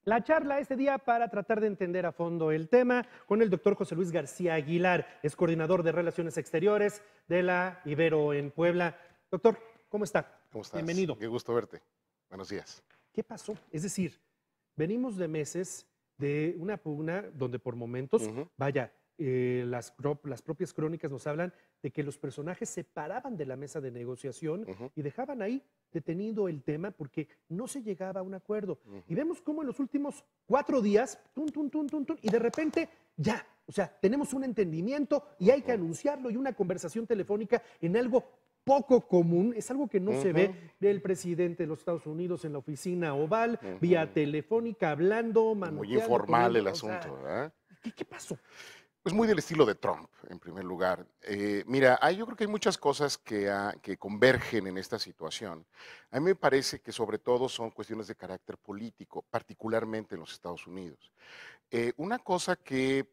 La charla este día para tratar de entender a fondo el tema con el doctor José Luis García Aguilar, es coordinador de Relaciones Exteriores de la Ibero en Puebla. Doctor, ¿cómo está? ¿Cómo estás? Bienvenido. Qué gusto verte. Buenos días. ¿Qué pasó? Es decir, venimos de meses de una pugna donde por momentos, Ujú, vaya, las propias crónicas nos hablan de que los personajes se paraban de la mesa de negociación ujú, y dejaban ahí detenido el tema porque no se llegaba a un acuerdo. Y ujú, vemos cómo en los últimos 4 días, tun, tun, tun, tun, tun, y de repente ya, o sea, tenemos un entendimiento y hay que ujú, anunciarlo y una conversación telefónica en algo poco común, es algo que no se ujú, ve del presidente de los Estados Unidos en la oficina oval, vía ujú. telefónica, hablando, Muy manoteando, informal poniendo, el o sea, asunto, ¿verdad? ¿qué pasó? Pues muy del estilo de Trump, en primer lugar. Mira, yo creo que hay muchas cosas que convergen en esta situación. A mí me parece que sobre todo son cuestiones de carácter político, particularmente en los Estados Unidos. Una cosa que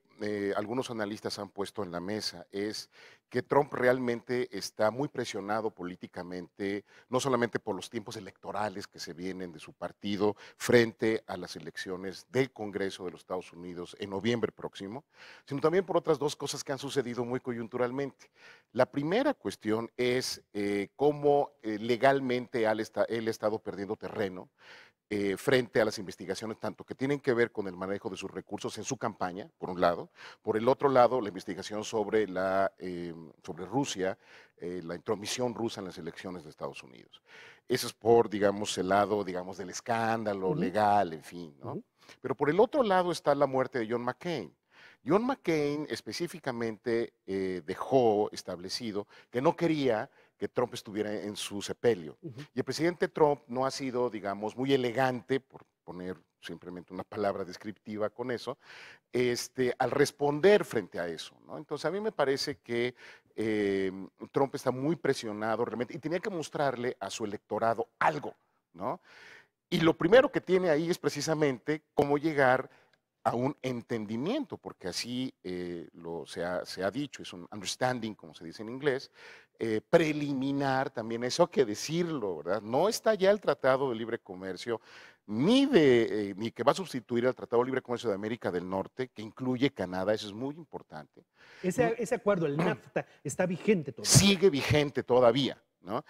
algunos analistas han puesto en la mesa es que Trump realmente está muy presionado políticamente, no solamente por los tiempos electorales que se vienen de su partido frente a las elecciones del Congreso de los Estados Unidos en noviembre próximo, sino también por otras dos cosas que han sucedido muy coyunturalmente. La primera cuestión es cómo legalmente él ha estado perdiendo terreno frente a las investigaciones, tanto que tienen que ver con el manejo de sus recursos en su campaña, por un lado, por el otro lado, la investigación sobre Rusia, la intromisión rusa en las elecciones de Estados Unidos. Eso es por, digamos, el lado, digamos, del escándalo Ujú, legal, en fin, ¿no? ujú. Pero por el otro lado está la muerte de John McCain. John McCain específicamente dejó establecido que no quería que Trump estuviera en su sepelio. Ujú. Y el presidente Trump no ha sido, digamos, muy elegante, por poner simplemente una palabra descriptiva con eso, al responder frente a eso, ¿no? Entonces, a mí me parece que eh, Trump está muy presionado realmente y tenía que mostrarle a su electorado algo, ¿no? Y lo primero que tiene ahí es precisamente cómo llegar a un entendimiento, porque así se ha dicho, es un understanding, como se dice en inglés, preliminar también, eso hay que decirlo, ¿verdad? No está ya el Tratado de Libre Comercio, ni que va a sustituir al Tratado de Libre Comercio de América del Norte, que incluye Canadá, eso es muy importante. Ese acuerdo, el NAFTA, está vigente todavía. Sigue vigente todavía, ¿no?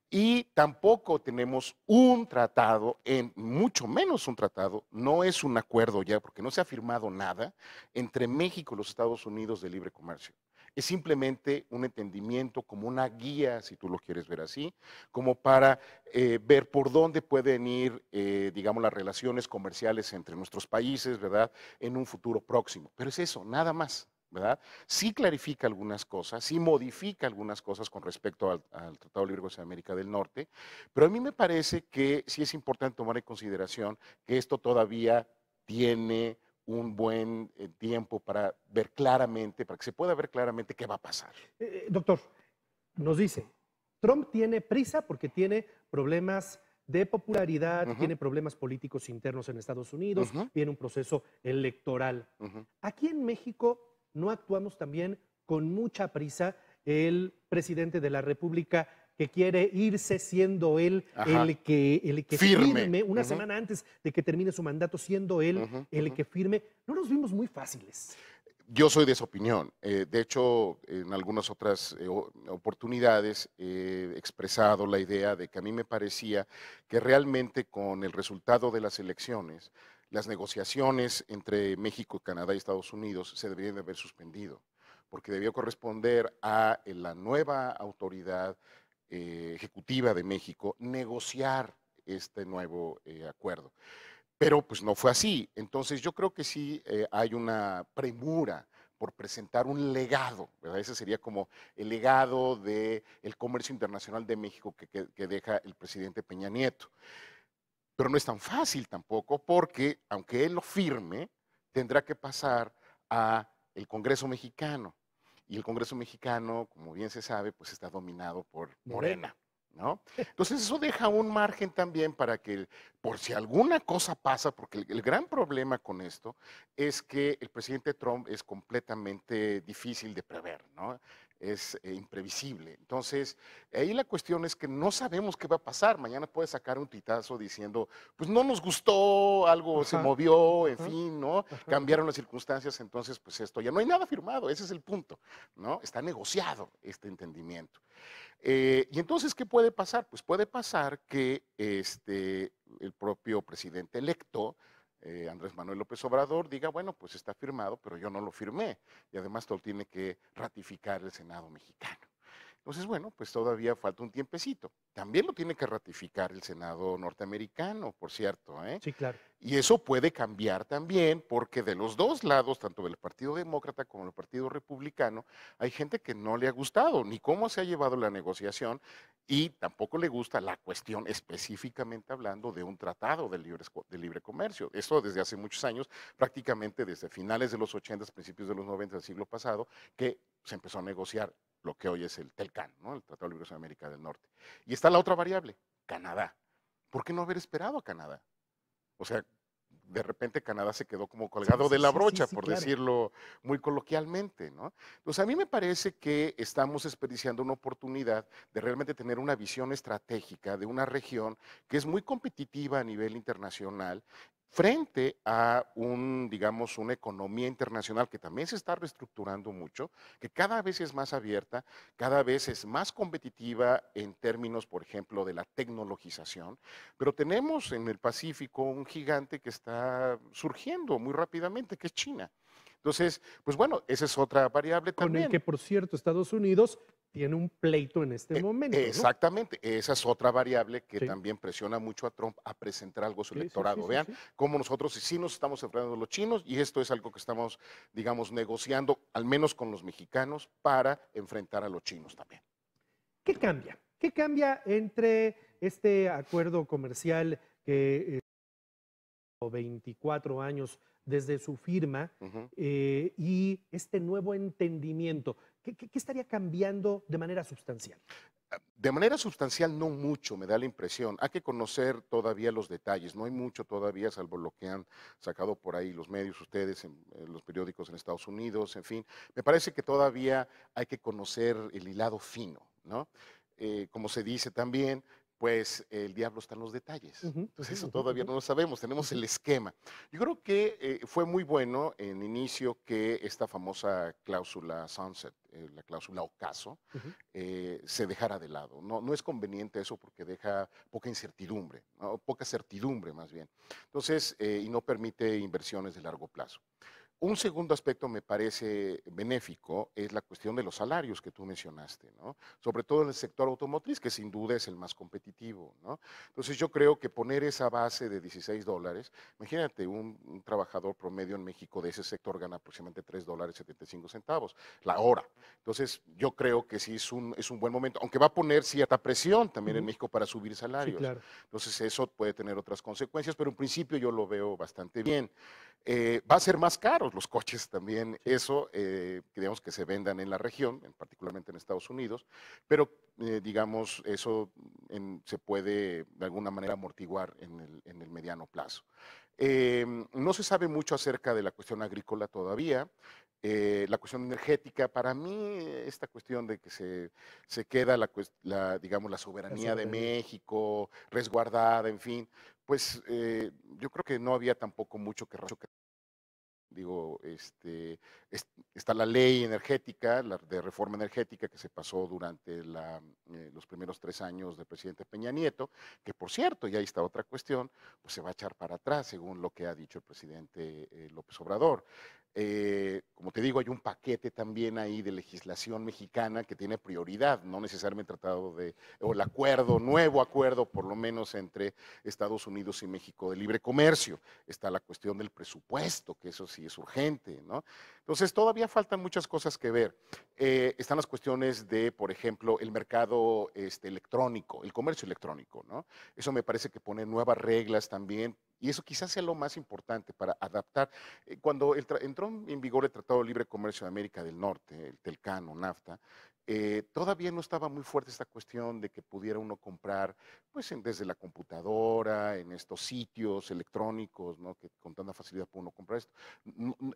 Y tampoco tenemos un tratado, mucho menos un tratado, no es un acuerdo ya, porque no se ha firmado nada entre México y los Estados Unidos de libre comercio. Es simplemente un entendimiento, como una guía, si tú lo quieres ver así, como para ver por dónde pueden ir, digamos, las relaciones comerciales entre nuestros países, ¿verdad?, en un futuro próximo. Pero es eso, nada más, ¿verdad? Sí clarifica algunas cosas, sí modifica algunas cosas con respecto al Tratado de Libre Comercio de América del Norte, pero a mí me parece que sí es importante tomar en consideración que esto todavía tiene un buen tiempo para ver claramente, para que se pueda ver claramente qué va a pasar. Doctor, nos dice, Trump tiene prisa porque tiene problemas de popularidad, Ujú, tiene problemas políticos internos en Estados Unidos, ujú, viene un proceso electoral. ujú, Aquí en México no actuamos también con mucha prisa. El presidente de la República que quiere irse siendo él ajá, el que firme. firme una Ujú, semana antes de que termine su mandato, siendo él ujú, el ujú. que firme, no nos vimos muy fáciles. Yo soy de esa opinión. De hecho, en algunas otras oportunidades he expresado la idea de que a mí me parecía que realmente con el resultado de las elecciones, las negociaciones entre México, Canadá y Estados Unidos se deberían de haber suspendido, porque debió corresponder a la nueva autoridad ejecutiva de México negociar este nuevo acuerdo. Pero pues no fue así. Entonces yo creo que sí hay una premura por presentar un legado, ¿verdad? Ese sería como el legado del comercio internacional de México que deja el presidente Peña Nieto. Pero no es tan fácil tampoco porque, aunque él lo firme, tendrá que pasar a el Congreso mexicano. Y el Congreso mexicano, como bien se sabe, pues está dominado por Morena. Morena, ¿no? Entonces eso deja un margen también para que, por si alguna cosa pasa, porque el gran problema con esto es que el presidente Trump es completamente difícil de prever, ¿no? es imprevisible. Entonces, ahí la cuestión es que no sabemos qué va a pasar. Mañana puede sacar un tuitazo diciendo, pues no nos gustó, algo se Ajá, movió, en ajá, fin, ¿no? ajá, ajá. Cambiaron las circunstancias, entonces, pues esto ya no hay nada firmado, ese es el punto, ¿no? Está negociado este entendimiento. Y entonces, ¿qué puede pasar? Pues puede pasar que el propio presidente electo, Andrés Manuel López Obrador, diga, bueno, pues está firmado, pero yo no lo firmé. Y además lo tiene que ratificar el Senado mexicano. Entonces, bueno, pues todavía falta un tiempecito. También lo tiene que ratificar el Senado norteamericano, por cierto, ¿eh? Sí, claro. Y eso puede cambiar también porque de los dos lados, tanto del Partido Demócrata como del Partido Republicano, hay gente que no le ha gustado ni cómo se ha llevado la negociación y tampoco le gusta la cuestión específicamente hablando de un tratado de libre comercio. Eso desde hace muchos años, prácticamente desde finales de los 80, principios de los 90 del siglo pasado, que se empezó a negociar lo que hoy es el TELCAN, ¿no? El Tratado de Libre Comercio de América del Norte. Y está la otra variable, Canadá. ¿Por qué no haber esperado a Canadá? O sea, de repente Canadá se quedó como Sí, colgado de sí, la sí, sí, brocha, sí, por claro. decirlo muy coloquialmente, ¿no? Entonces, a mí me parece que estamos desperdiciando una oportunidad de realmente tener una visión estratégica de una región que es muy competitiva a nivel internacional frente a digamos, una economía internacional que también se está reestructurando mucho, que cada vez es más abierta, cada vez es más competitiva en términos, por ejemplo, de la tecnologización, pero tenemos en el Pacífico un gigante que está surgiendo muy rápidamente, que es China. Entonces, pues bueno, esa es otra variable Con el también. que, por cierto, Estados Unidos tiene un pleito en este momento, ¿no? Exactamente, esa es otra variable que Sí, también presiona mucho a Trump a presentar algo a su sí, sí, sí, electorado. sí, Vean sí. cómo nosotros sí nos estamos enfrentando a los chinos y esto es algo que estamos, digamos, negociando, al menos con los mexicanos, para enfrentar a los chinos también. ¿Qué cambia? ¿Qué cambia entre este acuerdo comercial que 24 años desde su firma Ujú. y este nuevo entendimiento? ¿Qué estaría cambiando de manera sustancial? De manera sustancial, no mucho, me da la impresión. Hay que conocer todavía los detalles. No hay mucho todavía, salvo lo que han sacado por ahí los medios, ustedes, en los periódicos en Estados Unidos, en fin. Me parece que todavía hay que conocer el hilado fino, ¿no? Como se dice también, pues el diablo está en los detalles. Ujú, Entonces, ujú, eso ujú, todavía ujú, no lo sabemos, tenemos ujú. el esquema. Yo creo que fue muy bueno en inicio que esta famosa cláusula sunset, la cláusula ocaso, Ujú. se dejara de lado. No, no es conveniente eso porque deja poca incertidumbre, ¿no? Poca certidumbre más bien. Entonces, y no permite inversiones de largo plazo. Un segundo aspecto me parece benéfico es la cuestión de los salarios que tú mencionaste, ¿no? Sobre todo en el sector automotriz, que sin duda es el más competitivo, ¿no? Entonces yo creo que poner esa base de $16, imagínate, un trabajador promedio en México de ese sector gana aproximadamente $3.75 la hora. Entonces yo creo que sí es un buen momento, aunque va a poner cierta presión también en Ujú. México para subir Sí, salarios. claro. Entonces eso puede tener otras consecuencias, pero en principio yo lo veo bastante bien. Va a ser más caros los coches también, Sí. eso, que digamos que se vendan en la región, particularmente en Estados Unidos, pero digamos, eso se puede de alguna manera amortiguar en el mediano plazo. No se sabe mucho acerca de la cuestión agrícola todavía. La cuestión energética, para mí, esta cuestión de que se queda digamos, la La soberanía de soberanía. México resguardada, en fin, pues yo creo que no había tampoco mucho que digo, está la ley energética, la de reforma energética que se pasó durante los primeros 3 años del presidente Peña Nieto, que por cierto, y ahí está otra cuestión, pues se va a echar para atrás, según lo que ha dicho el presidente López Obrador. Como te digo, hay un paquete también ahí de legislación mexicana que tiene prioridad, no necesariamente o el nuevo acuerdo, por lo menos entre Estados Unidos y México de libre comercio. Está la cuestión del presupuesto, que eso sí es urgente, ¿no? Entonces, todavía faltan muchas cosas que ver. Están las cuestiones de, por ejemplo, el mercado electrónico, el comercio electrónico, ¿no? Eso me parece que pone nuevas reglas también, y eso quizás sea lo más importante para adaptar. Cuando entró en vigor el Tratado de Libre Comercio de América del Norte, el TELCAN o NAFTA, todavía no estaba muy fuerte esta cuestión de que pudiera uno comprar pues desde la computadora, en estos sitios electrónicos, ¿no? Que con tanta facilidad puede uno comprar esto.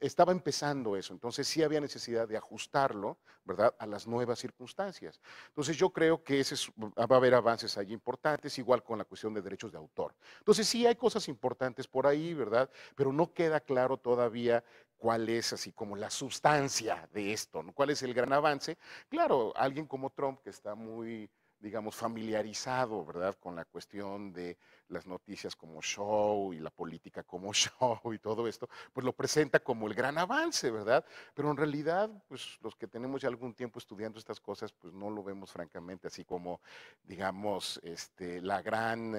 Estaba empezando eso, entonces sí había necesidad de ajustarlo, ¿verdad?, a las nuevas circunstancias. Entonces yo creo que va a haber avances allí importantes, igual con la cuestión de derechos de autor. Entonces sí hay cosas importantes por ahí, ¿verdad? Pero no queda claro todavía cuál es así como la sustancia de esto, ¿no? ¿Cuál es el gran avance? Claro, alguien como Trump, que está muy, digamos, familiarizado, ¿verdad?, con la cuestión de las noticias como show y la política como show y todo esto, pues lo presenta como el gran avance, ¿verdad? Pero en realidad, pues los que tenemos ya algún tiempo estudiando estas cosas, pues no lo vemos francamente así como, digamos, la gran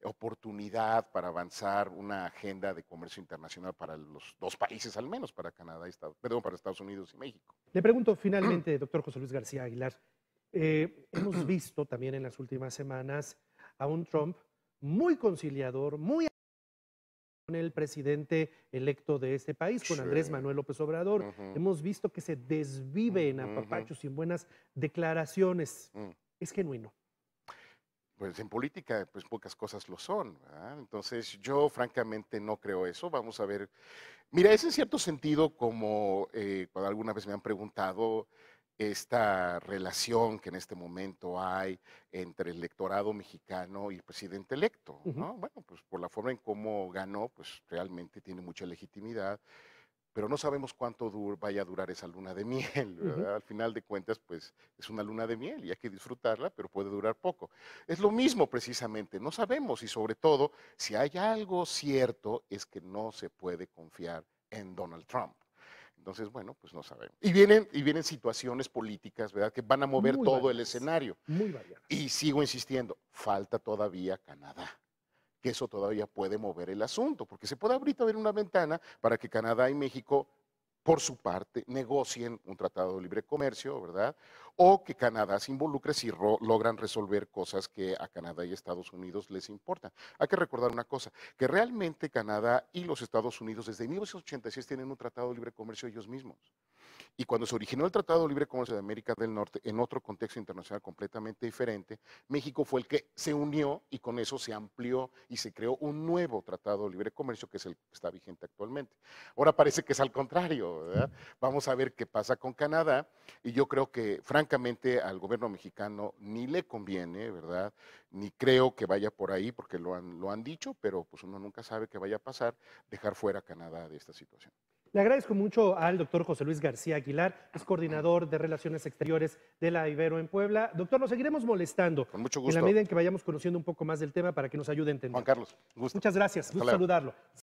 oportunidad para avanzar una agenda de comercio internacional para los dos países, al menos para Canadá y para Estados Unidos y México. Le pregunto finalmente, doctor José Luis García Aguilar, hemos visto también en las últimas semanas a un Trump muy conciliador, muy con el presidente electo de este país, con Sí. Andrés Manuel López Obrador. Ujú, Hemos visto que se desvive en ujú, apapachos y en buenas declaraciones. mm. Es genuino. Pues en política, pues pocas cosas lo son, ¿verdad? Entonces yo francamente no creo eso. Vamos a ver. Mira, es en cierto sentido como cuando alguna vez me han preguntado esta relación que en este momento hay entre el electorado mexicano y el presidente electo, Ujú. ¿no? Bueno, pues por la forma en cómo ganó, pues realmente tiene mucha legitimidad, pero no sabemos cuánto vaya a durar esa luna de miel, Ujú. ¿verdad? Al final de cuentas, pues es una luna de miel y hay que disfrutarla, pero puede durar poco. Es lo mismo precisamente, no sabemos y sobre todo, si hay algo cierto, es que no se puede confiar en Donald Trump. Entonces, bueno, pues no sabemos. Y vienen situaciones políticas, ¿verdad?, que van a mover Muy todo el variadas, escenario. muy variadas. Y sigo insistiendo, falta todavía Canadá, que eso todavía puede mover el asunto, porque se puede ahorita ver una ventana para que Canadá y México, por su parte, negocien un tratado de libre comercio, ¿verdad? O que Canadá se involucre si logran resolver cosas que a Canadá y Estados Unidos les importan. Hay que recordar una cosa, que realmente Canadá y los Estados Unidos desde 1986 tienen un tratado de libre comercio ellos mismos. Y cuando se originó el Tratado de Libre Comercio de América del Norte, en otro contexto internacional completamente diferente, México fue el que se unió y con eso se amplió y se creó un nuevo Tratado de Libre Comercio, que es el que está vigente actualmente. Ahora parece que es al contrario, ¿verdad? Vamos a ver qué pasa con Canadá y yo creo que francamente al gobierno mexicano ni le conviene, ¿verdad? Ni creo que vaya por ahí porque lo han dicho, pero pues uno nunca sabe qué vaya a pasar, dejar fuera a Canadá de esta situación. Le agradezco mucho al doctor José Luis García Aguilar, es coordinador de Relaciones Exteriores de la Ibero en Puebla. Doctor, nos seguiremos molestando Con mucho en la gusto. medida en que vayamos conociendo un poco más del tema para que nos ayude a Juan entenderlo. Carlos, un gusto. Muchas gracias, Hasta gusto luego. saludarlo.